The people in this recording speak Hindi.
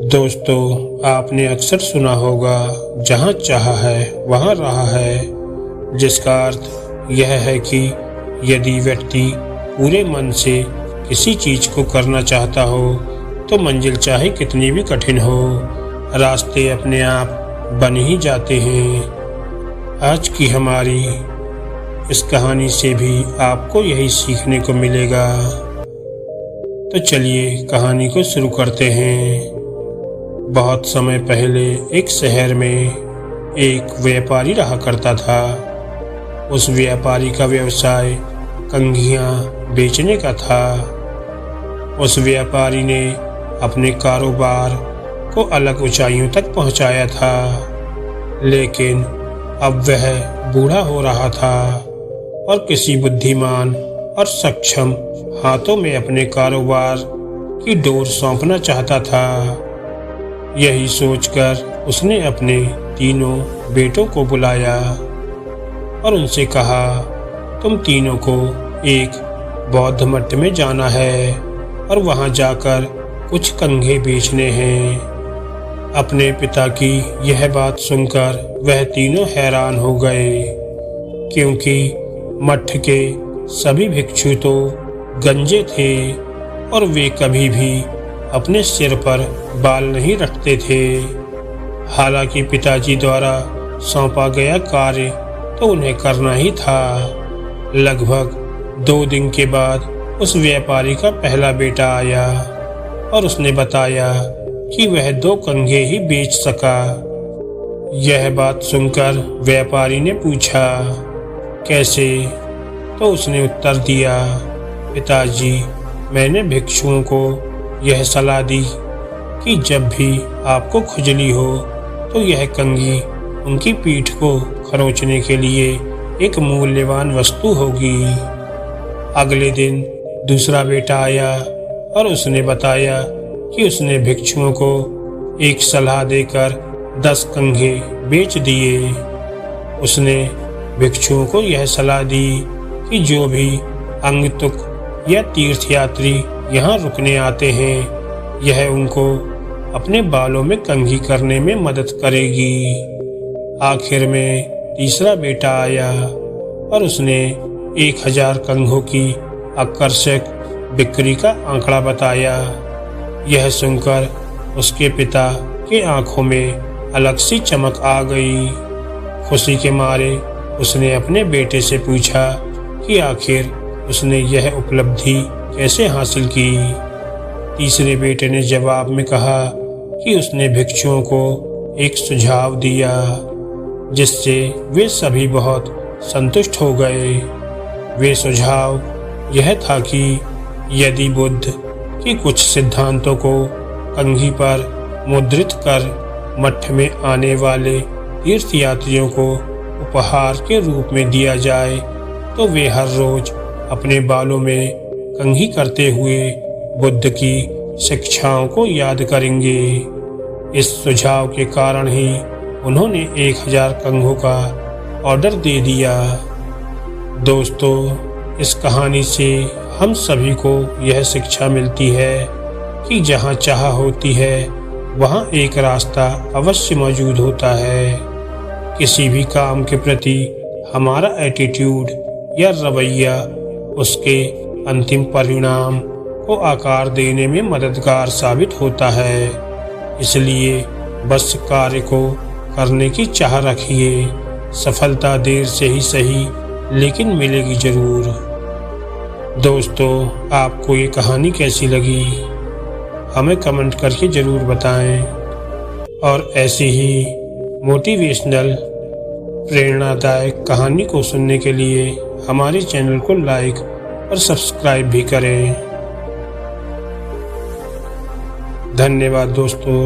दोस्तों, आपने अक्सर सुना होगा, जहाँ चाहा है वहाँ रहा है, जिसका अर्थ यह है कि यदि व्यक्ति पूरे मन से किसी चीज को करना चाहता हो तो मंजिल चाहे कितनी भी कठिन हो, रास्ते अपने आप बन ही जाते हैं। आज की हमारी इस कहानी से भी आपको यही सीखने को मिलेगा। तो चलिए कहानी को शुरू करते हैं। बहुत समय पहले एक शहर में एक व्यापारी रहा करता था। उस व्यापारी का व्यवसाय कंघियां बेचने का था। उस व्यापारी ने अपने कारोबार को अलग ऊंचाइयों तक पहुंचाया था, लेकिन अब वह बूढ़ा हो रहा था और किसी बुद्धिमान और सक्षम हाथों में अपने कारोबार की डोर सौंपना चाहता था। यही सोचकर उसने अपने तीनों बेटों को बुलाया और उनसे कहा, तुम तीनों को एक बौद्ध मठ में जाना है और वहां जाकर कुछ कंघे बेचने हैं। अपने पिता की यह बात सुनकर वह तीनों हैरान हो गए, क्योंकि मठ के सभी भिक्षु तो गंजे थे और वे कभी भी अपने सिर पर बाल नहीं रखते थे। हालांकि पिताजी द्वारा सौंपा गया कार्य तो उन्हें करना ही था। लगभग 2 दिन के बाद उस व्यापारी का पहला बेटा आया और उसने बताया कि वह 2 कंघे ही बेच सका। यह बात सुनकर व्यापारी ने पूछा, कैसे? तो उसने उत्तर दिया, पिताजी, मैंने भिक्षुओं को यह सलाह दी कि जब भी आपको खुजली हो तो यह कंघी उनकी पीठ को खरोंचने के लिए एक मूल्यवान वस्तु होगी। अगले दिन दूसरा बेटा आया और उसने बताया कि उसने भिक्षुओं को एक सलाह देकर 10 कंघे बेच दिए। उसने भिक्षुओं को यह सलाह दी कि जो भी अंगतुक या तीर्थयात्री यहाँ रुकने आते हैं, यह उनको अपने बालों में कंघी करने में मदद करेगी। आखिर में तीसरा बेटा आया और उसने 1000 कंघों की आकर्षक बिक्री का आंकड़ा बताया। यह सुनकर उसके पिता के आंखों में अलग सी चमक आ गई। खुशी के मारे उसने अपने बेटे से पूछा कि आखिर उसने यह उपलब्धि कैसे हासिल की। तीसरे बेटे ने जवाब में कहा कि उसने भिक्षुओं को एक सुझाव दिया, जिससे वे सभी बहुत संतुष्ट हो गए। वे सुझाव यह था कि यदि बुद्ध के कुछ सिद्धांतों को कंघी पर मुद्रित कर मठ में आने वाले तीर्थयात्रियों को उपहार के रूप में दिया जाए तो वे हर रोज अपने बालों में कंघी करते हुए बुद्ध की शिक्षाओं को याद करेंगे। इस सुझाव के कारण ही उन्होंने 1000 कंघों का ऑर्डर दे दिया। दोस्तों, इस कहानी से हम सभी को यह शिक्षा मिलती है कि जहाँ चाह होती है वहाँ एक रास्ता अवश्य मौजूद होता है। किसी भी काम के प्रति हमारा एटीट्यूड या रवैया उसके अंतिम परिणाम को आकार देने में मददगार साबित होता है। इसलिए बस कार्य को करने की चाह रखिए। सफलता देर से ही सही, लेकिन मिलेगी जरूर। दोस्तों, आपको ये कहानी कैसी लगी हमें कमेंट करके जरूर बताएं और ऐसी ही मोटिवेशनल प्रेरणादायक कहानी को सुनने के लिए हमारे चैनल को लाइक और सब्सक्राइब भी करें। धन्यवाद दोस्तों।